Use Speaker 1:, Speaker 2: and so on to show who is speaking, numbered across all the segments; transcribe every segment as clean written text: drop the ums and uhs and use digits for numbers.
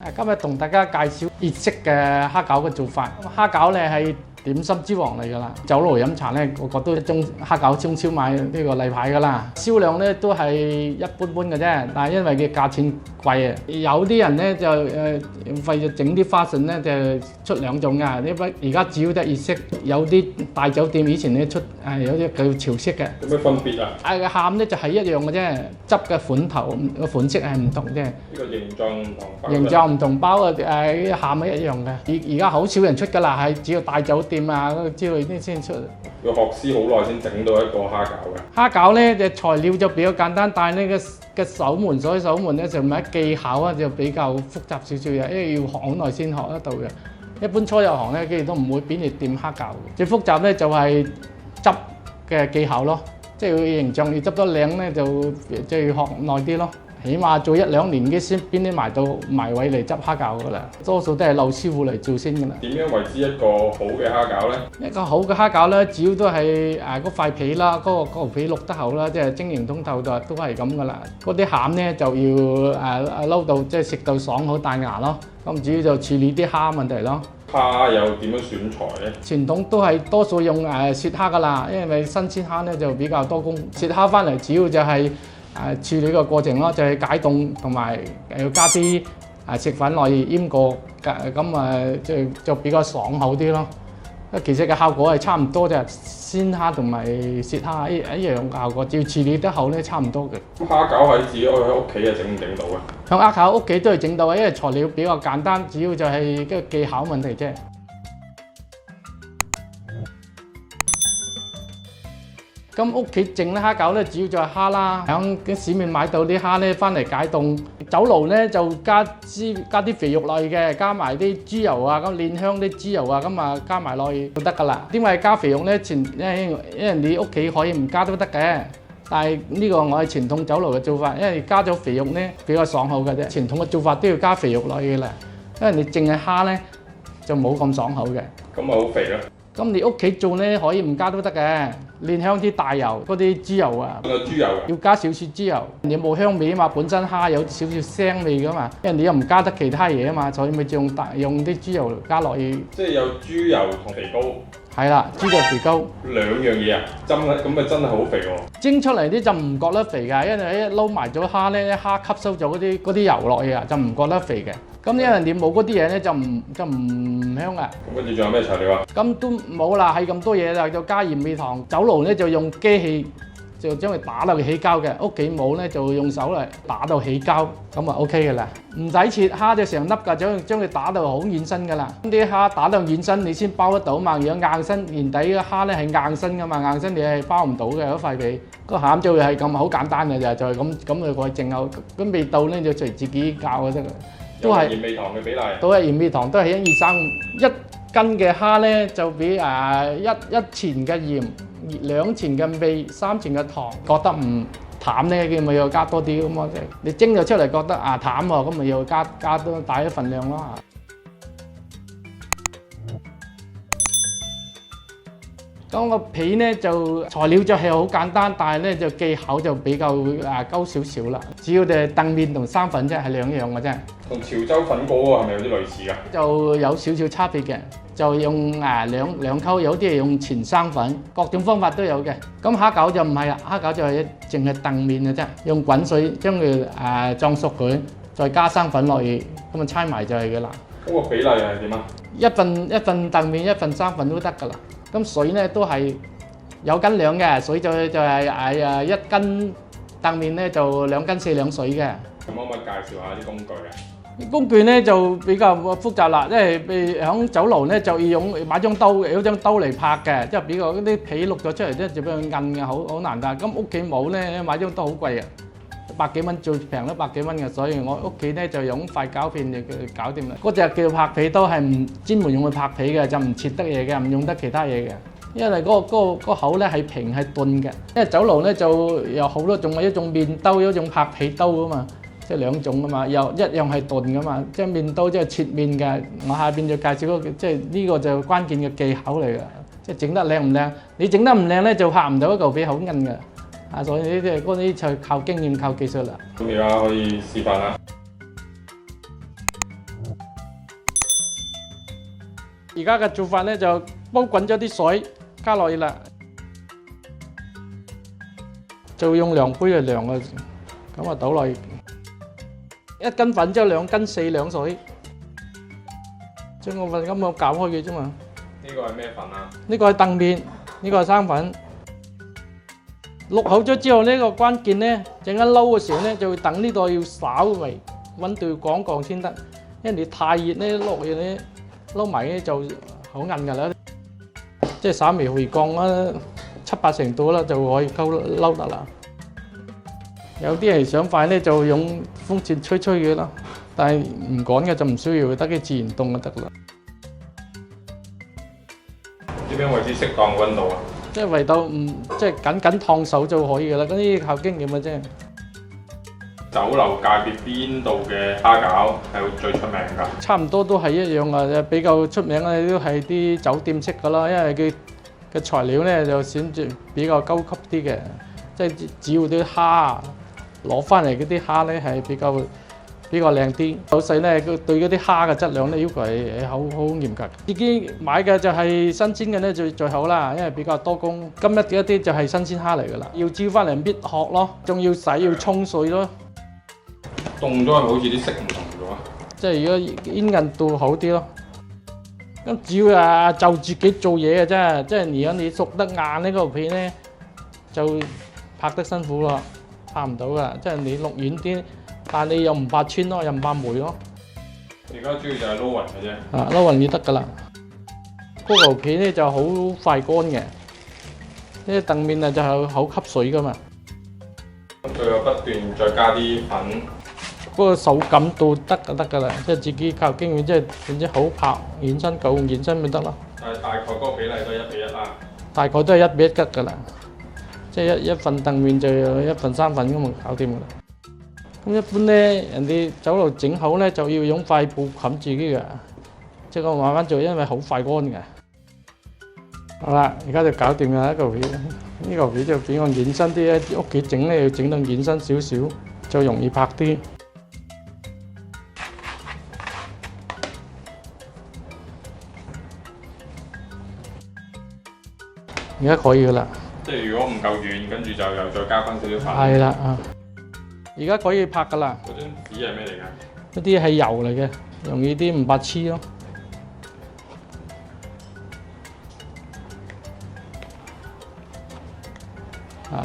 Speaker 1: 今日同大家介紹熱式嘅蝦餃嘅做法。蝦餃咧係點心之王嚟㗎啦，酒樓飲茶咧，個個都中蝦餃中燒賣呢個例牌㗎啦。銷量咧都係一般般嘅啫，但係因為嘅價錢貴啊，有啲人咧就為咗整啲花臣咧就出兩種㗎，因為而家主要都係熱式，有啲大酒店以前咧出有啲叫潮式嘅。
Speaker 2: 有咩分別啊？
Speaker 1: 餡咧就係一樣嘅啫，汁嘅款頭個款式係唔同啫。
Speaker 2: 呢個形狀唔同，
Speaker 1: 形狀唔同，包嘅餡係一樣嘅。而家好少人出㗎啦，係只要大酒店啊之類啲先出。
Speaker 2: 要學師好耐先整到一個蝦餃嘅。
Speaker 1: 蝦餃咧嘅材料就比較簡單，但係呢嘅守門，所以守門咧就唔係技巧啊，就比較複雜少少嘅，因為要學好耐先學得到嘅。一般初入行咧，佢哋都唔會俾你掂蝦餃嘅。最複雜咧就係執嘅技巧咯，即係佢形狀要執得靚咧，就要學耐啲咯。起碼做1-2年嘅先邊啲埋位嚟執蝦餃㗎啦，多數都係老師傅嚟做先㗎啦。
Speaker 2: 點樣為之一個好嘅蝦餃咧？
Speaker 1: 一個好嘅蝦餃咧，主要都係嗰塊皮啦，嗰個皮淥得好啦，即係晶瑩通透都係咁㗎啦。嗰啲餡咧就要撈到即係食到爽口彈牙咯。咁主要就處理啲蝦問題咯。
Speaker 2: 蝦又點樣選材咧？
Speaker 1: 傳統都係多數用雪蝦㗎啦，因為新鮮蝦咧就比較多工。雪蝦翻嚟主要就係處理個過程咯，就係解凍同埋要加啲食粉落去醃過，咁就比較爽口啲咯。其實嘅效果係差唔多啫，鮮蝦同埋雪蝦一樣嘅效果，只要處理得好咧，差唔多嘅。
Speaker 2: 蝦餃喺自己喺屋企啊整唔整到啊？
Speaker 1: 響蝦餃屋企都係整到嘅，因為材料比較簡單，主要就係個技巧問題啫。咁屋企整啲蝦餃咧，主要就係蝦啦。喺市面買到啲蝦咧，翻嚟解凍。酒樓咧就加啲肥肉落去嘅，加埋啲豬油啊，咁煉香啲豬油啊，咁啊加埋落去就得㗎啦。點解加肥肉咧？因為你屋企可以唔加都得嘅，但係呢個我係傳統酒樓嘅做法，因為加咗肥肉咧比較爽口嘅啫。傳統嘅做法都要加肥肉落去嘅啦，因為你淨係蝦咧就冇咁爽口嘅。
Speaker 2: 咁咪好肥咯。
Speaker 1: 咁你屋企做咧可以唔加都得嘅，煉香啲大油嗰啲豬油啊，
Speaker 2: 個豬油
Speaker 1: 要加少少豬油，你冇香味啊嘛，本身蝦有少少腥味噶嘛，因為你又唔加得其他嘢啊嘛，所以咪用啲豬油加落去。
Speaker 2: 即係有豬油同肥膏。
Speaker 1: 係啦，豬油肥膏
Speaker 2: 兩樣嘢啊，咁咪真係好肥喎。
Speaker 1: 蒸出嚟啲就唔覺得肥㗎，因為一撈埋咗蝦咧，蝦吸收咗嗰啲油落去啊，就唔覺得肥嘅。咁因為你冇嗰啲嘢咧，就唔香啊。
Speaker 2: 咁跟住仲有咩材料啊？
Speaker 1: 咁都冇啦，係咁多嘢啦，就加鹽味糖。酒樓咧就用機器就將佢打到起膠嘅，屋企冇咧就用手嚟打到起膠，咁啊 OK 嘅啦。唔使切蝦就成粒㗎，將佢打到好軟身㗎啦。啲蝦打到軟身你先包得到嘛，如果硬身年底嘅蝦咧係硬身㗎嘛，硬身你係包唔到嘅嗰塊皮。個餡就係咁好簡單嘅就係咁嘅過程後，咁味道咧就隨自己教就得㗎。都係
Speaker 2: 鹽味糖嘅比例。
Speaker 1: 都係鹽味糖，都係1、2、3，1斤嘅蝦咧就俾一錢嘅鹽，2錢嘅味，3錢嘅糖。覺得唔淡咧，佢咪要加多啲咁啊！你蒸咗出嚟覺得淡喎，咁咪要加多大啲份量咯。咁個皮咧就材料就係好簡單，但係咧就技巧就比較高少少啦。主要就係澄麵同生粉啫，係兩樣嘅啫。同
Speaker 2: 潮州粉嗰個係咪有啲類似㗎？
Speaker 1: 就有少少差別嘅，就用兩溝，有啲係用全生粉，各種方法都有嘅。咁蝦餃就唔係啦，蝦餃就係淨係澄麵嘅啫，用滾水將佢裝熟佢，再加生粉落去，咁啊摻埋就係嘅啦。
Speaker 2: 嗰個比例係點啊？
Speaker 1: 一份澄麵，一份生粉都得㗎啦。咁水咧都係有斤兩嘅，水就係1斤澄麵咧就2斤4兩水嘅。
Speaker 2: 咁可唔可以介紹下啲工具啊？
Speaker 1: 工具咧就比較複雜啦，因為譬如響酒樓咧就要買張刀，有張刀嚟拍嘅，即係比較嗰啲皮碌咗出嚟咧就比較韌嘅，好難㗎。咁屋企冇咧，買張刀好貴啊，100幾蚊最平都100幾蚊嘅，所以我屋企咧就用塊膠片就搞掂啦。嗰隻叫拍皮刀係唔專門用去拍皮嘅，就唔切得嘢嘅，唔用得其他嘢嘅。因為嗰個口咧係平係鈍嘅，因為酒樓咧就有好多種，一種麵刀，一種拍皮刀啊嘛。即係兩種㗎嘛，又一樣係鈍㗎嘛，即係麵刀即係切麵嘅。我下邊就介紹嗰個，即係呢個就關鍵嘅技巧嚟㗎，即係整得靚唔靚。你整得唔靚咧，就拍唔到一嚿皮好韌㗎。所以呢啲就靠經驗靠技術啦。
Speaker 2: 咁而家可以示範啦。
Speaker 1: 而家嘅做法咧就煲滾咗啲水加落去啦，就用量杯嚟量嘅，咁啊倒落去1斤粉之後2斤4兩水，將個粉咁樣攪開嘅啫嘛。
Speaker 2: 呢個係咩粉啊？
Speaker 1: 呢個係澄麵，呢個係生粉。淥好咗之後呢個關鍵咧，陣間撈嘅時候咧就會等呢度要稍微溫度講講先得，因為你太熱咧落去咧撈埋咧就好韌㗎啦。即係稍微回降啦，7、8成度啦就可以撈得啦。有啲人想快咧就用風扇吹嘅啦，但係唔趕嘅就唔需要，得佢自然凍就得啦。
Speaker 2: 點樣為之適當溫度啊？
Speaker 1: 即係為到即係緊燙手就可以㗎啦，嗰啲靠經驗嘅啫。
Speaker 2: 酒樓界別邊度嘅蝦餃係最出名㗎？
Speaker 1: 差唔多都係一樣啊，比較出名嘅都係啲酒店式㗎啦，因為佢嘅材料咧就選擇比較高級啲嘅，即係只要啲蝦攞翻嚟嗰啲蝦咧係比較靚啲。老細咧佢對嗰啲蝦嘅質量咧要求係好嚴格。自己買嘅就係新鮮嘅咧最好啦，因為比較多工。今日嘅一啲就係新鮮蝦嚟㗎啦，要招翻嚟搣殼咯，仲要洗要沖水咯。
Speaker 2: 凍咗係好似啲色唔同咗啊！
Speaker 1: 即係如果煙韌度好啲咯。咁主要就自己做嘢嘅啫，即係如果你熟得硬呢個片咧，就拍得辛苦咯，拍唔到噶。即係你淥軟啲，但係你又唔怕穿咯，又唔怕霉咯。
Speaker 2: 而家主要就係撈勻嘅啫。
Speaker 1: 撈勻就得噶啦。嗰嚿片咧就好快乾嘅，呢啲澄麵啊就係好吸水噶嘛。
Speaker 2: 咁佢又不斷再加啲粉。
Speaker 1: 嗰個手感度得就得㗎啦，即係自己靠經驗，即係總之好拍軟身夠軟身咪得咯。
Speaker 2: 但係大概嗰個比例都係1:1啦。
Speaker 1: 大概都係1:1吉㗎啦，即係一份澄麵就有1份生粉咁就搞掂㗎啦。咁一般咧，人哋酒樓整好咧就要用塊布冚住嘅，即係我慢慢做，因為好快乾嘅。好啦，而家就搞掂啦一嚿片，呢嚿片就比較軟身啲咧，屋企整咧要整到軟身少少，就容易拍啲。而家可以㗎啦，
Speaker 2: 即係如果唔夠軟，跟住就又再加翻少少粉。
Speaker 1: 係啦而家可以拍㗎啦。
Speaker 2: 嗰張紙係咩嚟㗎？
Speaker 1: 嗰啲係油嚟嘅，容易啲唔怕黐咯。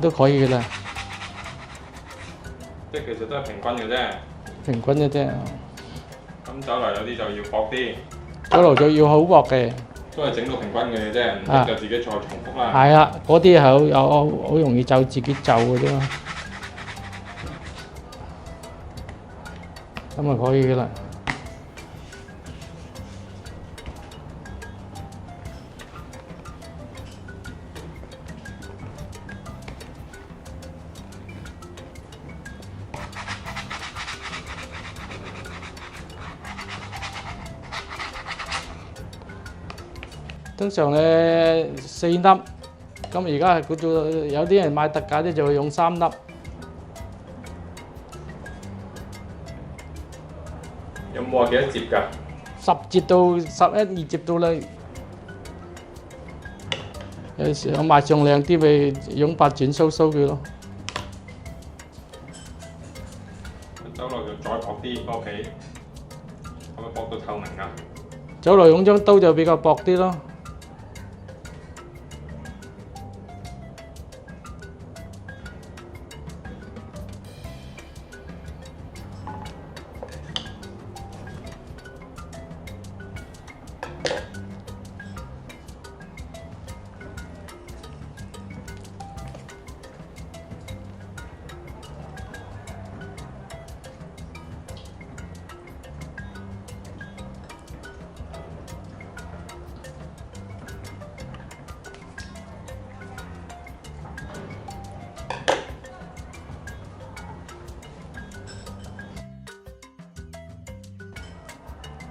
Speaker 1: 都可以㗎啦。
Speaker 2: 即係其實都係平均嘅啫。
Speaker 1: 平均嘅啫。
Speaker 2: 咁酒樓有啲就要薄啲。
Speaker 1: 酒樓就要好薄嘅。
Speaker 2: 都係整到平均嘅啫，唔得就自己再重複啦。
Speaker 1: 係啦，嗰啲係好容易就自己就嘅啫嘛。咁就可以㗎啦。通常咧4粒，咁而家係有啲人買特價啲就會用3粒。
Speaker 2: 有冇話幾多折㗎
Speaker 1: ？10折到11、2折到啦。有時我賣相靚啲咪用8轉收佢咯。
Speaker 2: 酒樓就再薄啲，翻屋企係咪薄到透明㗎？
Speaker 1: 酒樓用張刀就比較薄啲咯。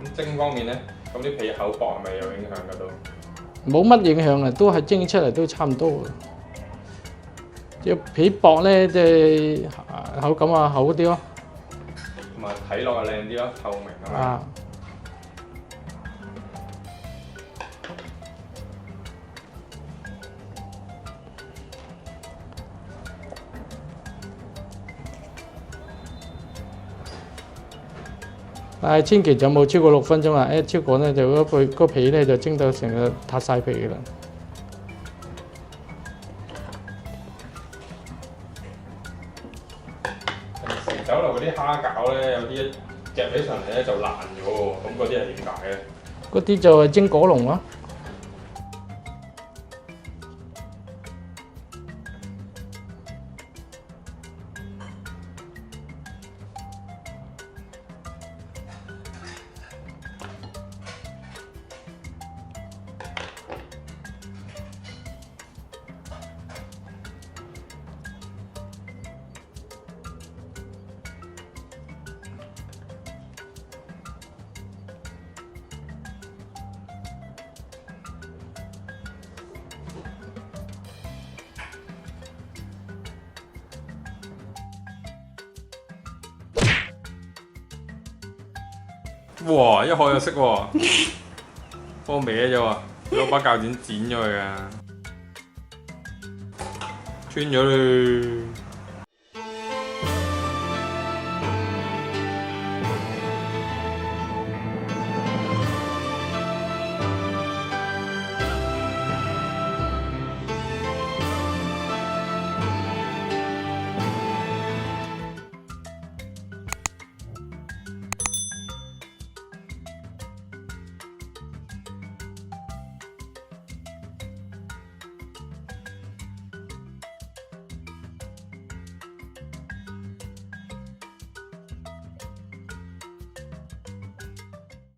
Speaker 2: 咁蒸方面咧，咁啲皮厚薄係咪有影響㗎都？
Speaker 1: 冇乜影響啊，都係蒸出嚟都差唔多嘅。只要皮薄咧，即係口感啊好啲咯。
Speaker 2: 同埋睇落係靚啲咯，透明啊嘛。
Speaker 1: 但係千祈就冇超過6分鐘啊！一超過咧就嗰皮咧就蒸到成個塌晒皮㗎啦。
Speaker 2: 平時酒樓嗰啲蝦餃咧，有啲夾起上嚟咧就爛咗喎，咁嗰啲係點解咧？
Speaker 1: 嗰啲就係蒸果龍咯。
Speaker 2: 哇！一開就識喎，幫我歪咗喎，攞把鉸剪剪咗佢啊，穿咗佢。